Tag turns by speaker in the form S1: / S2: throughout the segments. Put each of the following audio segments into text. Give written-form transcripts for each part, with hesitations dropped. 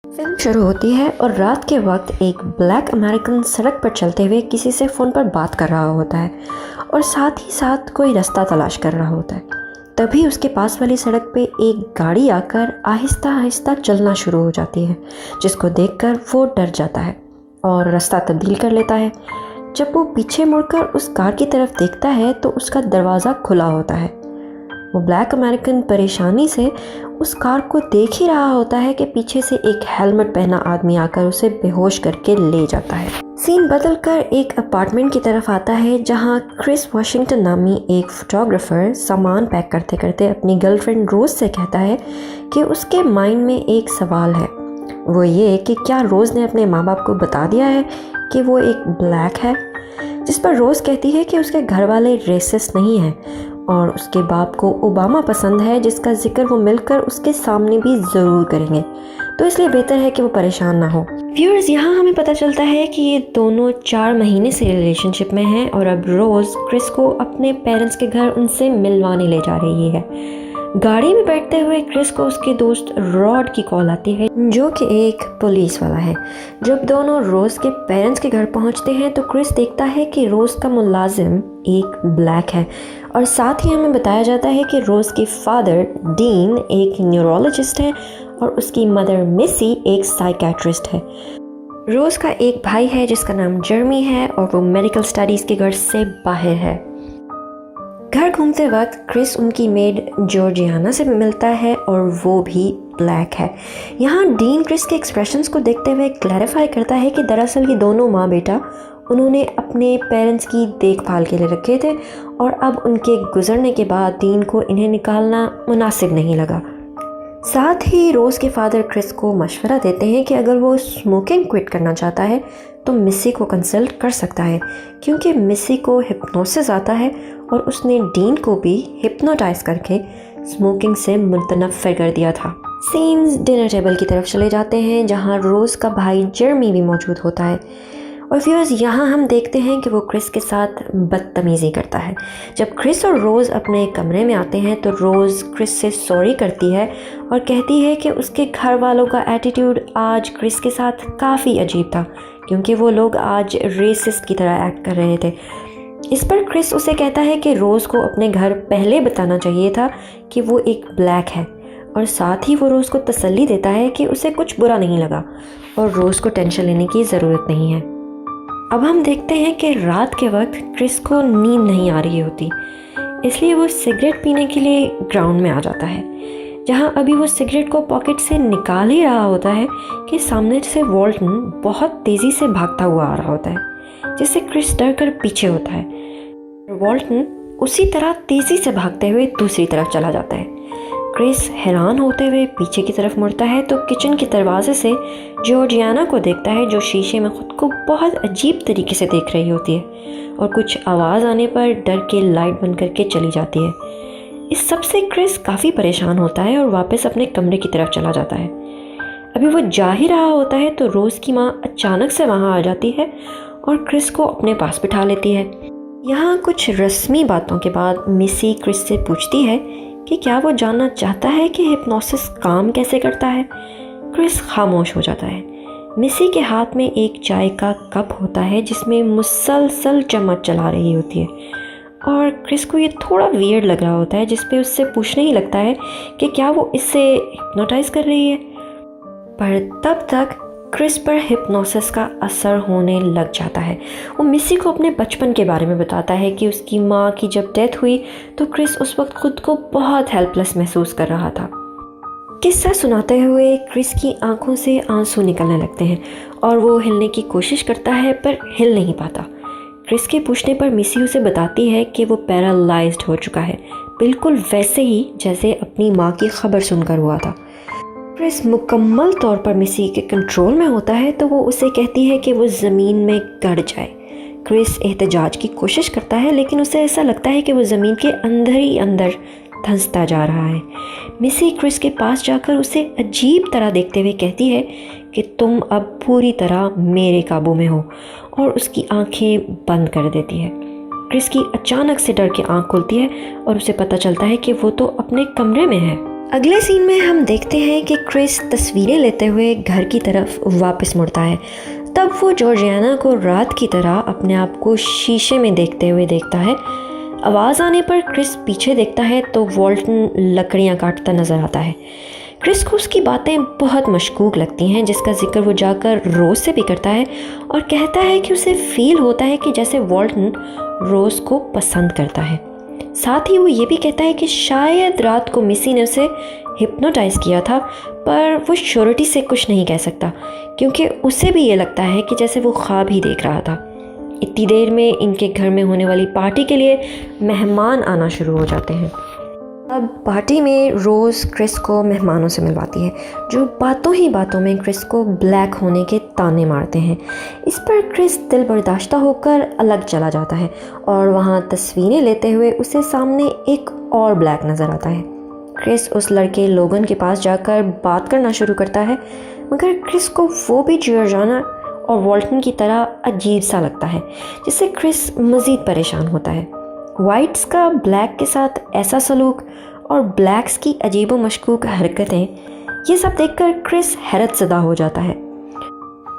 S1: Film शुरू होती है और रात के वक्त एक ब्लैक अमेरिकन सड़क पर चलते हुए किसी से फ़ोन पर बात कर रहा होता है और साथ ही साथ कोई रास्ता तलाश कर रहा होता है। तभी उसके पास वाली सड़क पे एक गाड़ी आकर आहिस्ता आहिस्ता चलना शुरू हो जाती है, जिसको देखकर वो डर जाता है और रास्ता तब्दील कर लेता है। जब वो पीछे मुड़कर उस कार की तरफ देखता है तो उसका दरवाज़ा खुला होता है। वो ब्लैक अमेरिकन परेशानी से उस कार को देख ही रहा होता है कि पीछे से एक हेलमेट पहना आदमी आकर उसे बेहोश करके ले जाता है। सीन बदलकर एक अपार्टमेंट की तरफ आता है जहां क्रिस वॉशिंगटन नामी एक फोटोग्राफर सामान पैक करते करते अपनी गर्लफ्रेंड रोज से कहता है कि उसके माइंड में एक सवाल है। वो ये कि क्या रोज़ ने अपने माँ बाप को बता दिया है कि वो एक ब्लैक है, जिस पर रोज़ कहती है कि उसके घर वाले रेसिस्ट नहीं हैं और उसके बाप को ओबामा पसंद है, जिसका जिक्र वो मिलकर उसके सामने भी ज़रूर करेंगे, तो इसलिए बेहतर है कि वो परेशान ना हो। व्यूअर्स, यहाँ हमें पता चलता है कि ये दोनों 4 महीने से रिलेशनशिप में हैं और अब रोज़ क्रिस को अपने पेरेंट्स के घर उनसे मिलवाने ले जा रही है। गाड़ी में बैठते हुए क्रिस को उसके दोस्त रॉड की कॉल आती है, जो कि एक पुलिस वाला है। जब दोनों रोज़ के पेरेंट्स के घर पहुंचते हैं तो क्रिस देखता है कि रोज़ का मुलाजिम एक ब्लैक है और साथ ही हमें बताया जाता है कि रोज़ के फादर डीन एक न्यूरोलॉजिस्ट है और उसकी मदर मिसी एक साइकेट्रिस्ट है। रोज़ का एक भाई है जिसका नाम जर्मी है और वो मेडिकल स्टडीज़ के घर से बाहर है। घर घूमते वक्त क्रिस उनकी मेड जॉर्जियाना से मिलता है और वो भी ब्लैक है। यहाँ डीन क्रिस के एक्सप्रेशंस को देखते हुए क्लैरिफाई करता है कि दरअसल ये दोनों माँ बेटा उन्होंने अपने पेरेंट्स की देखभाल के लिए रखे थे और अब उनके गुजरने के बाद डीन को इन्हें निकालना मुनासिब नहीं लगा। साथ ही रोज़ के फादर क्रिस को मशवरा देते हैं कि अगर वो स्मोकिंग क्विट करना चाहता है तो मिसी को कंसल्ट कर सकता है, क्योंकि मिसी को हिप्नोसिस आता है और उसने डीन को भी हिप्नोटाइज करके स्मोकिंग से मुतनफ़िर कर दिया था। सीन्स डिनर टेबल की तरफ चले जाते हैं जहां रोज़ का भाई जर्मी भी मौजूद होता है और व्यूअर्स, यहाँ हम देखते हैं कि वो क्रिस के साथ बदतमीज़ी करता है। जब क्रिस और रोज़ अपने कमरे में आते हैं तो रोज़ क्रिस से सॉरी करती है और कहती है कि उसके घर वालों का एटीट्यूड आज क्रिस के साथ काफ़ी अजीब था, क्योंकि वो लोग आज रेसिस्ट की तरह एक्ट कर रहे थे। इस पर क्रिस उसे कहता है कि रोज़ को अपने घर पहले बताना चाहिए था कि वो एक ब्लैक है और साथ ही वो रोज़ को तसल्ली देता है कि उसे कुछ बुरा नहीं लगा और रोज़ को टेंशन लेने की ज़रूरत नहीं है। अब हम देखते हैं कि रात के वक्त क्रिस को नींद नहीं आ रही होती, इसलिए वो सिगरेट पीने के लिए ग्राउंड में आ जाता है। जहां अभी वो सिगरेट को पॉकेट से निकाल ही रहा होता है कि सामने से वॉल्टन बहुत तेज़ी से भागता हुआ आ रहा होता है, जिससे क्रिस डर कर पीछे होता है। वॉल्टन उसी तरह तेज़ी से भागते हुए दूसरी तरफ चला जाता है। क्रिस हैरान होते हुए पीछे की तरफ मुड़ता है तो किचन के दरवाजे से जॉर्जियाना को देखता है, जो शीशे में खुद को बहुत अजीब तरीके से देख रही होती है और कुछ आवाज़ आने पर डर के लाइट बंद करके चली जाती है। इस सब से क्रिस काफ़ी परेशान होता है और वापस अपने कमरे की तरफ चला जाता है। अभी वो जा ही रहा होता है तो रोज़ की माँ अचानक से वहाँ आ जाती है और क्रिस को अपने पास बिठा लेती है। यहाँ कुछ रस्मी बातों के बाद मिसी क्रिस से पूछती है कि क्या वो जानना चाहता है कि हिप्नोसिस काम कैसे करता है। क्रिस खामोश हो जाता है। मिसी के हाथ में एक चाय का कप होता है जिसमें मुसलसल चम्मच चला रही होती है और क्रिस को ये थोड़ा वियर्ड लग रहा होता है, जिस पे उससे पूछने ही लगता है कि क्या वो इससे हिप्नोटाइज कर रही है। पर तब तक क्रिस पर हिप्नोसिस का असर होने लग जाता है। वो मिसी को अपने बचपन के बारे में बताता है कि उसकी माँ की जब डेथ हुई तो क्रिस उस वक्त खुद को बहुत हेल्पलेस महसूस कर रहा था। किस्सा सुनाते हुए क्रिस की आंखों से आंसू निकलने लगते हैं और वो हिलने की कोशिश करता है पर हिल नहीं पाता। क्रिस के पूछने पर मिसी उसे बताती है कि वो पैरालाइज्ड हो चुका है, बिल्कुल वैसे ही जैसे अपनी माँ की खबर सुनकर हुआ था। क्रिस मुकम्मल तौर पर मिसी के कंट्रोल में होता है तो वो उसे कहती है कि वो ज़मीन में गड़ जाए। क्रिस एहतजाज की कोशिश करता है लेकिन उसे ऐसा लगता है कि वो ज़मीन के अंदर ही अंदर धंसता जा रहा है। मिसी क्रिस के पास जाकर उसे अजीब तरह देखते हुए कहती है कि तुम अब पूरी तरह मेरे काबू में हो और उसकी आंखें बंद कर देती है। क्रिस की अचानक से डर के आंख खुलती है और उसे पता चलता है कि वो तो अपने कमरे में है। अगले सीन में हम देखते हैं कि क्रिस तस्वीरें लेते हुए घर की तरफ वापस मुड़ता है। तब वो जॉर्जियाना को रात की तरह अपने आप को शीशे में देखते हुए देखता है। आवाज़ आने पर क्रिस पीछे देखता है तो वॉल्टन लकड़ियाँ काटता नज़र आता है। क्रिस को उसकी बातें बहुत मशकूक लगती हैं, जिसका जिक्र वो जाकर रोज़ से भी करता है और कहता है कि उसे फील होता है कि जैसे वॉल्टन रोज़ को पसंद करता है। साथ ही वो ये भी कहता है कि शायद रात को मिसी ने उसे हिप्नोटाइज़ किया था, पर वो श्योरिटी से कुछ नहीं कह सकता क्योंकि उसे भी ये लगता है कि जैसे वो ख्वाब ही देख रहा था। इतनी देर में इनके घर में होने वाली पार्टी के लिए मेहमान आना शुरू हो जाते हैं। अब पार्टी में रोज़ क्रिस को मेहमानों से मिलवाती है जो बातों ही बातों में क्रिस को ब्लैक होने के ताने मारते हैं। इस पर क्रिस दिल बर्दाश्ता होकर अलग चला जाता है और वहाँ तस्वीरें लेते हुए उसे सामने एक और ब्लैक नज़र आता है। क्रिस उस लड़के लोगन के पास जाकर बात करना शुरू करता है, मगर क्रिस को वो भी जॉर्जियाना और वॉल्टन की तरह अजीब सा लगता है, जिससे क्रिस मज़ीद परेशान होता है। वाइट्स का ब्लैक के साथ ऐसा सलूक और ब्लैक्स की अजीब व मशकूक हरकतें, ये सब देखकर क्रिस हैरत ज़दा हो जाता है।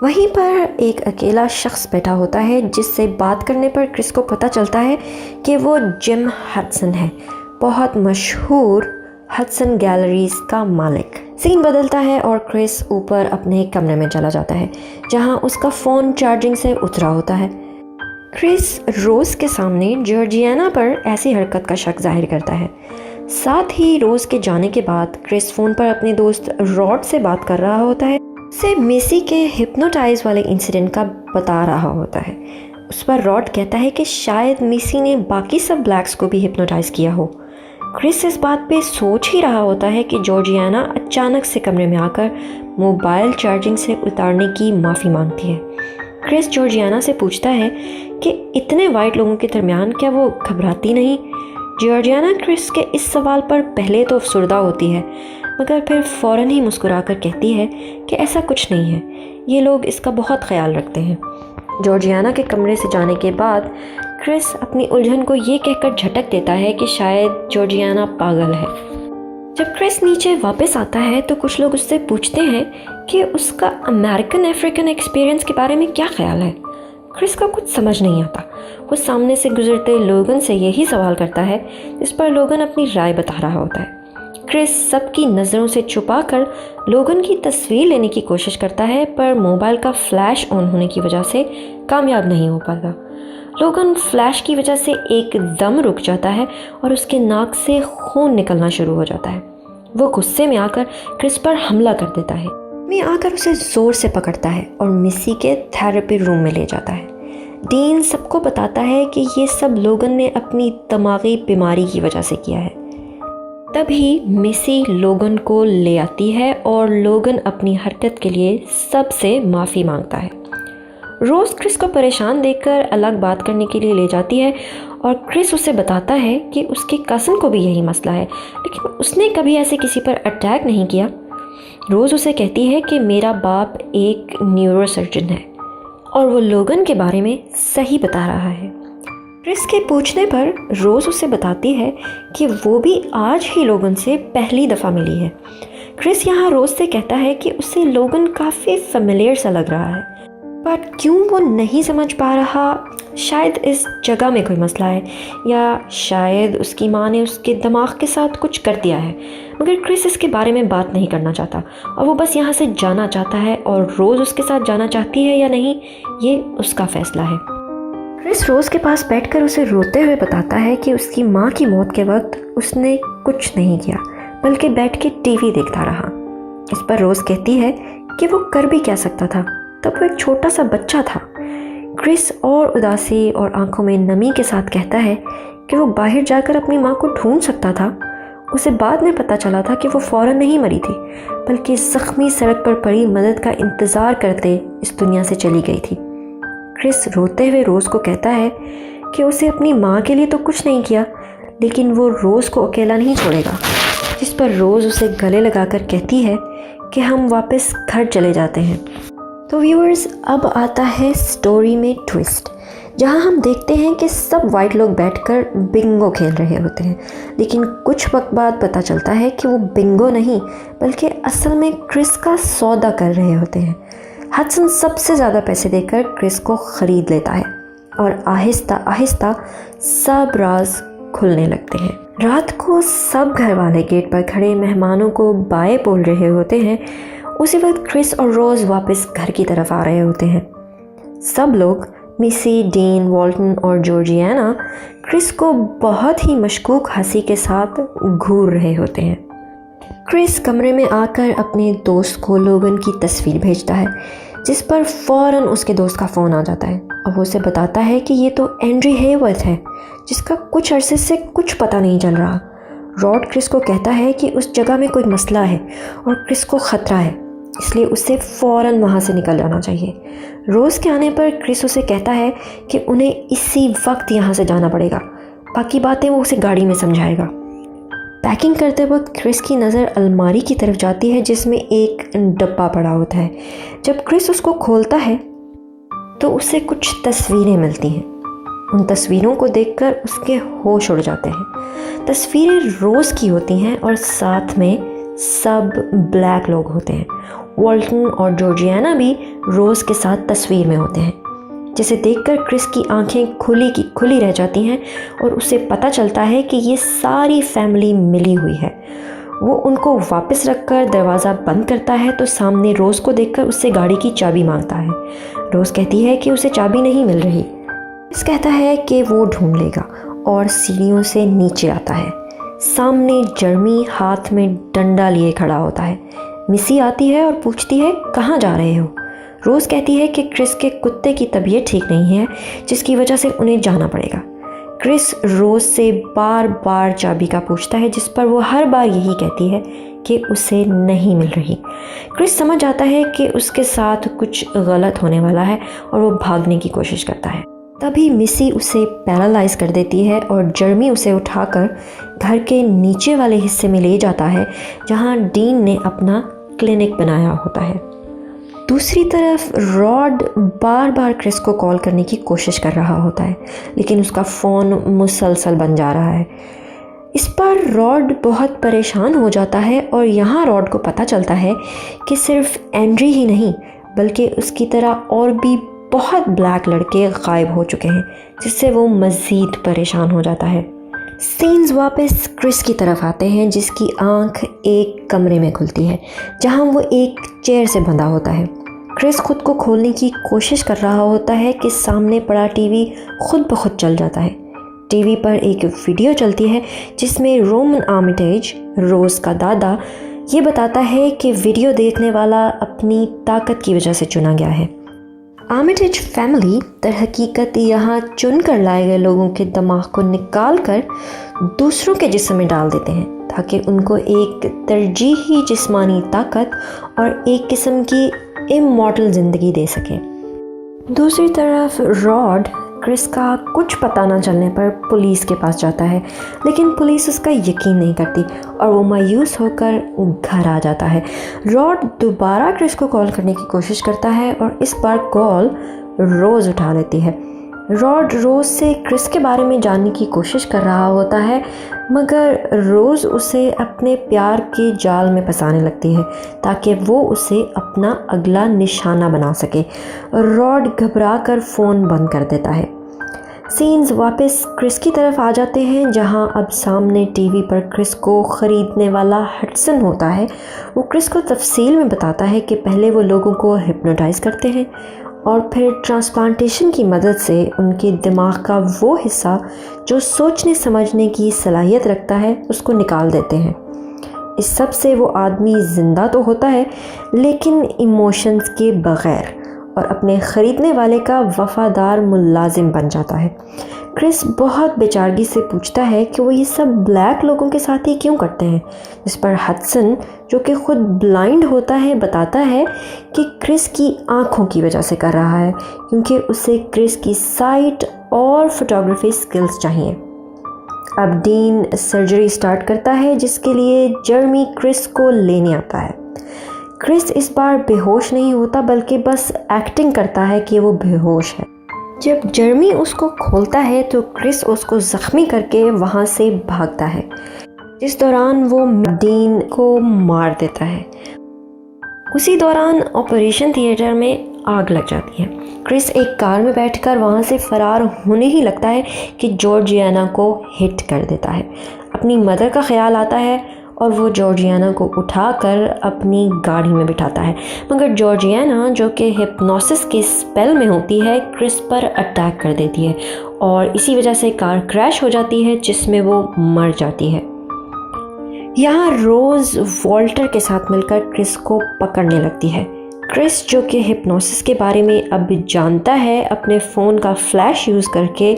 S1: वहीं पर एक अकेला शख्स बैठा होता है जिससे बात करने पर क्रिस को पता चलता है कि वो जिम हडसन है, बहुत मशहूर हडसन गैलरीज का मालिक। सीन बदलता है और क्रिस ऊपर अपने कमरे में चला जाता है जहां उसका फ़ोन चार्जिंग से उतरा होता है। क्रिस रोज़ के सामने जॉर्जियाना पर ऐसी हरकत का शक जाहिर करता है। साथ ही रोज़ के जाने के बाद क्रिस फ़ोन पर अपने दोस्त रॉड से बात कर रहा होता है, उसे मिसी के हिप्नोटाइज वाले इंसिडेंट का बता रहा होता है। उस पर रॉड कहता है कि शायद मिसी ने बाकी सब ब्लैक्स को भी हिप्नोटाइज किया हो। क्रिस इस बात पे सोच ही रहा होता है कि जॉर्जियाना अचानक से कमरे में आकर मोबाइल चार्जिंग से उतारने की माफ़ी मांगती है। क्रिस जॉर्जियाना से पूछता है कि इतने वाइट लोगों के दरमियान क्या वो घबराती नहीं। जॉर्जियाना क्रिस के इस सवाल पर पहले तो अफसुर्दा होती है, मगर फिर फ़ौरन ही मुस्कुराकर कहती है कि ऐसा कुछ नहीं है, ये लोग इसका बहुत ख्याल रखते हैं। जॉर्जियाना के कमरे से जाने के बाद क्रिस अपनी उलझन को ये कहकर झटक देता है कि शायद जॉर्जियाना पागल है। जब क्रिस नीचे वापस आता है तो कुछ लोग उससे पूछते हैं कि उसका अमेरिकन अफ्रीकन एक्सपीरियंस के बारे में क्या ख्याल है। क्रिस को कुछ समझ नहीं आता। वो सामने से गुजरते लोगन से यही सवाल करता है, जिस पर लोगन अपनी राय बता रहा होता है। क्रिस सबकी नज़रों से छुपाकर लोगन की तस्वीर लेने की कोशिश करता है, पर मोबाइल का फ्लैश ऑन होने की वजह से कामयाब नहीं हो पाता। लोगन फ्लैश की वजह से एकदम रुक जाता है और उसके नाक से खून निकलना शुरू हो जाता है। वो गुस्से में आकर क्रिस पर हमला कर देता है। मैं आकर उसे ज़ोर से पकड़ता है और मिसी के थेरेपी रूम में ले जाता है। डीन सबको बताता है कि ये सब लोगन ने अपनी दिमागी बीमारी की वजह से किया है। तभी मिसी लोगन को ले आती है और लोगन अपनी हरकत के लिए सबसे माफ़ी मांगता है। रोज़ क्रिस को परेशान देखकर अलग बात करने के लिए ले जाती है और क्रिस उसे बताता है कि उसके कज़न को भी यही मसला है, लेकिन उसने कभी ऐसे किसी पर अटैक नहीं किया। रोज़ उसे कहती है कि मेरा बाप एक न्यूरोसर्जन है और वो लोगन के बारे में सही बता रहा है। क्रिस के पूछने पर रोज़ उसे बताती है कि वो भी आज ही लोगन से पहली दफ़ा मिली है। क्रिस यहाँ रोज़ से कहता है कि उसे लोगन काफ़ी फेमिलियर सा लग रहा है, पर क्यों वो नहीं समझ पा रहा। शायद इस जगह में कोई मसला है या शायद उसकी माँ ने उसके दिमाग के साथ कुछ कर दिया है, मगर क्रिस इसके बारे में बात नहीं करना चाहता और वो बस यहाँ से जाना चाहता है, और रोज़ उसके साथ जाना चाहती है या नहीं ये उसका फ़ैसला है। क्रिस रोज़ के पास बैठकर उसे रोते हुए बताता है कि उसकी माँ की मौत के वक्त उसने कुछ नहीं किया, बल्कि बैठ के टीवी देखता रहा। इस पर रोज़ कहती है कि वो कर भी क्या सकता था, तब वो एक छोटा सा बच्चा था। क्रिस और उदासी और आंखों में नमी के साथ कहता है कि वो बाहर जाकर अपनी माँ को ढूंढ सकता था। उसे बाद में पता चला था कि वो फ़ौरन नहीं मरी थी, बल्कि ज़ख्मी सड़क पर पड़ी मदद का इंतज़ार करते इस दुनिया से चली गई थी। क्रिस रोते हुए रोज़ को कहता है कि उसे अपनी माँ के लिए तो कुछ नहीं किया, लेकिन वो रोज़ को अकेला नहीं छोड़ेगा। जिस पर रोज़ उसे गले लगाकर कहती है कि हम वापस घर चले जाते हैं। तो व्यूअर्स, अब आता है स्टोरी में ट्विस्ट, जहां हम देखते हैं कि सब वाइट लोग बैठकर बिंगो खेल रहे होते हैं। लेकिन कुछ वक्त बाद पता चलता है कि वो बिंगो नहीं बल्कि असल में क्रिस का सौदा कर रहे होते हैं। हडसन सबसे ज़्यादा पैसे देकर क्रिस को ख़रीद लेता है और आहिस्ता आहिस्ता सब राज खुलने लगते हैं। रात को सब घर वाले गेट पर खड़े मेहमानों को बाय बोल रहे होते हैं। उसी वक्त क्रिस और रोज़ वापस घर की तरफ आ रहे होते हैं। सब लोग मिसी, डीन, वॉल्टन और जॉर्जियाना क्रिस को बहुत ही मशकूक हंसी के साथ घूर रहे होते हैं। क्रिस कमरे में आकर अपने दोस्त को लोगन की तस्वीर भेजता है, जिस पर फ़ौरन उसके दोस्त का फ़ोन आ जाता है और वो उसे बताता है कि ये तो एंड्री हेवर्थ है, जिसका कुछ अरसे से कुछ पता नहीं चल रहा। रॉड क्रिस को कहता है कि उस जगह में कोई मसला है और क्रिस को ख़तरा है, इसलिए उसे फ़ौरन वहाँ से निकल जाना चाहिए। रोज़ के आने पर क्रिस उसे कहता है कि उन्हें इसी वक्त यहाँ से जाना पड़ेगा, बाकी बातें वो उसे गाड़ी में समझाएगा। पैकिंग करते वक्त क्रिस की नज़र अलमारी की तरफ जाती है, जिसमें एक डब्बा पड़ा होता है। जब क्रिस उसको खोलता है तो उसे कुछ तस्वीरें मिलती हैं। उन तस्वीरों को देखकर उसके होश उड़ जाते हैं। तस्वीरें रोज़ की होती हैं और साथ में सब ब्लैक लोग होते हैं। वॉल्टन और जॉर्जियाना भी रोज़ के साथ तस्वीर में होते हैं, जिसे देखकर क्रिस की आंखें खुली की खुली रह जाती हैं और उसे पता चलता है कि ये सारी फैमिली मिली हुई है। वो उनको वापस रखकर दरवाज़ा बंद करता है तो सामने रोज़ को देखकर उससे गाड़ी की चाबी मांगता है। रोज़ कहती है कि उसे चाबी नहीं मिल रही। क्रिस कहता है कि वो ढूंढ लेगा और सीढ़ियों से नीचे आता है। सामने जर्मी हाथ में डंडा लिए खड़ा होता है। मिसी आती है और पूछती है, कहाँ जा रहे हो? रोज़ कहती है कि क्रिस के कुत्ते की तबीयत ठीक नहीं है, जिसकी वजह से उन्हें जाना पड़ेगा। क्रिस रोज़ से बार बार चाबी का पूछता है, जिस पर वो हर बार यही कहती है कि उसे नहीं मिल रही। क्रिस समझ जाता है कि उसके साथ कुछ गलत होने वाला है और वो भागने की कोशिश करता है। तभी मिसी उसे पैरालाइज कर देती है और जर्मी उसे उठाकर घर के नीचे वाले हिस्से में ले जाता है, जहाँ डीन ने अपना क्लिनिक बनाया होता है। दूसरी तरफ रॉड बार बार क्रिस को कॉल करने की कोशिश कर रहा होता है, लेकिन उसका फ़ोन मुसलसल बन जा रहा है। इस पर रॉड बहुत परेशान हो जाता है और यहाँ रॉड को पता चलता है कि सिर्फ एंड्री ही नहीं बल्कि उसकी तरह और भी बहुत ब्लैक लड़के गायब हो चुके हैं, जिससे वो मज़ीद परेशान हो जाता है। सीन्स वापस क्रिस की तरफ आते हैं, जिसकी आंख एक कमरे में खुलती है जहां वो एक चेयर से बंधा होता है। क्रिस खुद को खोलने की कोशिश कर रहा होता है कि सामने पड़ा टीवी खुद ब खुद चल जाता है। टीवी पर एक वीडियो चलती है जिसमें रोमन आर्मिटेज, रोज़ का दादा, ये बताता है कि वीडियो देखने वाला अपनी ताकत की वजह से चुना गया है। आर्मिटेज फैमिली दरहकीकत यहाँ चुन कर लाए गए लोगों के दिमाग को निकाल कर दूसरों के जिस्म में डाल देते हैं, ताकि उनको एक तरजीही जिस्मानी ताकत और एक किस्म की इमॉर्टल ज़िंदगी दे सकें। दूसरी तरफ रॉड क्रिस का कुछ पता न चलने पर पुलिस के पास जाता है, लेकिन पुलिस उसका यकीन नहीं करती और वो मायूस होकर घर आ जाता है। रॉड दोबारा क्रिस को कॉल करने की कोशिश करता है और इस बार कॉल रोज़ उठा लेती है। रॉड रोज़ से क्रिस के बारे में जानने की कोशिश कर रहा होता है, मगर रोज़ उसे अपने प्यार के जाल में फंसाने लगती है ताकि वो उसे अपना अगला निशाना बना सके। रॉड घबराकर फ़ोन बंद कर देता है। सीन्स वापस क्रिस की तरफ आ जाते हैं, जहां अब सामने टीवी पर क्रिस को ख़रीदने वाला हडसन होता है। वो क्रिस को तफसील में बताता है कि पहले वो लोगों को हिप्नोटाइज़ करते हैं और फिर ट्रांसप्लांटेशन की मदद से उनके दिमाग का वो हिस्सा जो सोचने समझने की सलाहियत रखता है उसको निकाल देते हैं। इस सब से वो आदमी ज़िंदा तो होता है, लेकिन इमोशंस के बग़ैर, और अपने ख़रीदने वाले का वफ़ादार मुलाजिम बन जाता है। क्रिस बहुत बेचारगी से पूछता है कि वो ये सब ब्लैक लोगों के साथ ही क्यों करते हैं, जिस पर हडसन, जो कि खुद ब्लाइंड होता है, बताता है कि क्रिस की आँखों की वजह से कर रहा है, क्योंकि उसे क्रिस की साइट और फोटोग्राफी स्किल्स चाहिए। अब डीन सर्जरी स्टार्ट करता है, जिसके लिए जर्मी क्रिस को लेने आता है। क्रिस इस बार बेहोश नहीं होता, बल्कि बस एक्टिंग करता है कि वो बेहोश है। जब जर्मी उसको खोलता है तो क्रिस उसको ज़ख्मी करके वहाँ से भागता है, जिस दौरान वो डीन को मार देता है। उसी दौरान ऑपरेशन थिएटर में आग लग जाती है। क्रिस एक कार में बैठकर वहाँ से फ़रार होने ही लगता है कि जॉर्जियाना को हिट कर देता है। अपनी मदर का ख्याल आता है और वो जॉर्जियाना को उठाकर अपनी गाड़ी में बिठाता है, मगर जॉर्जियाना, जो कि हिप्नोसिस के स्पेल में होती है, क्रिस पर अटैक कर देती है और इसी वजह से कार क्रैश हो जाती है, जिसमें वो मर जाती है। यहाँ रोज़ वॉल्टर के साथ मिलकर क्रिस को पकड़ने लगती है। क्रिस, जो कि हिप्नोसिस के बारे में अब जानता है, अपने फ़ोन का फ्लैश यूज़ करके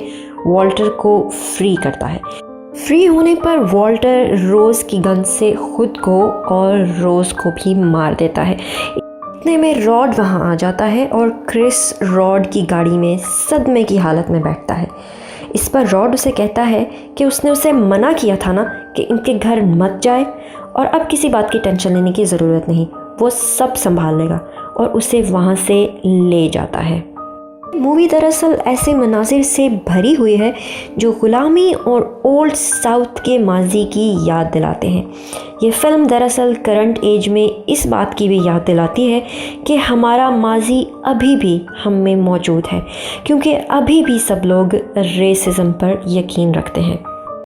S1: वॉल्टर को फ्री करता है। फ्री होने पर वॉल्टर रोज़ की गन से खुद को और रोज़ को भी मार देता है। इतने में रॉड वहाँ आ जाता है और क्रिस रॉड की गाड़ी में सदमे की हालत में बैठता है। इस पर रॉड उसे कहता है कि उसने उसे मना किया था ना कि इनके घर मत जाए और अब किसी बात की टेंशन लेने की ज़रूरत नहीं, वो सब संभाल लेगा, और उसे वहाँ से ले जाता है। मूवी दरअसल ऐसे मनाजिर से भरी हुई है जो ग़ुलामी और ओल्ड साउथ के माजी की याद दिलाते हैं। ये फ़िल्म दरअसल करंट एज में इस बात की भी याद दिलाती है कि हमारा माजी अभी भी हम में मौजूद है, क्योंकि अभी भी सब लोग रेसिज्म पर यकीन रखते हैं।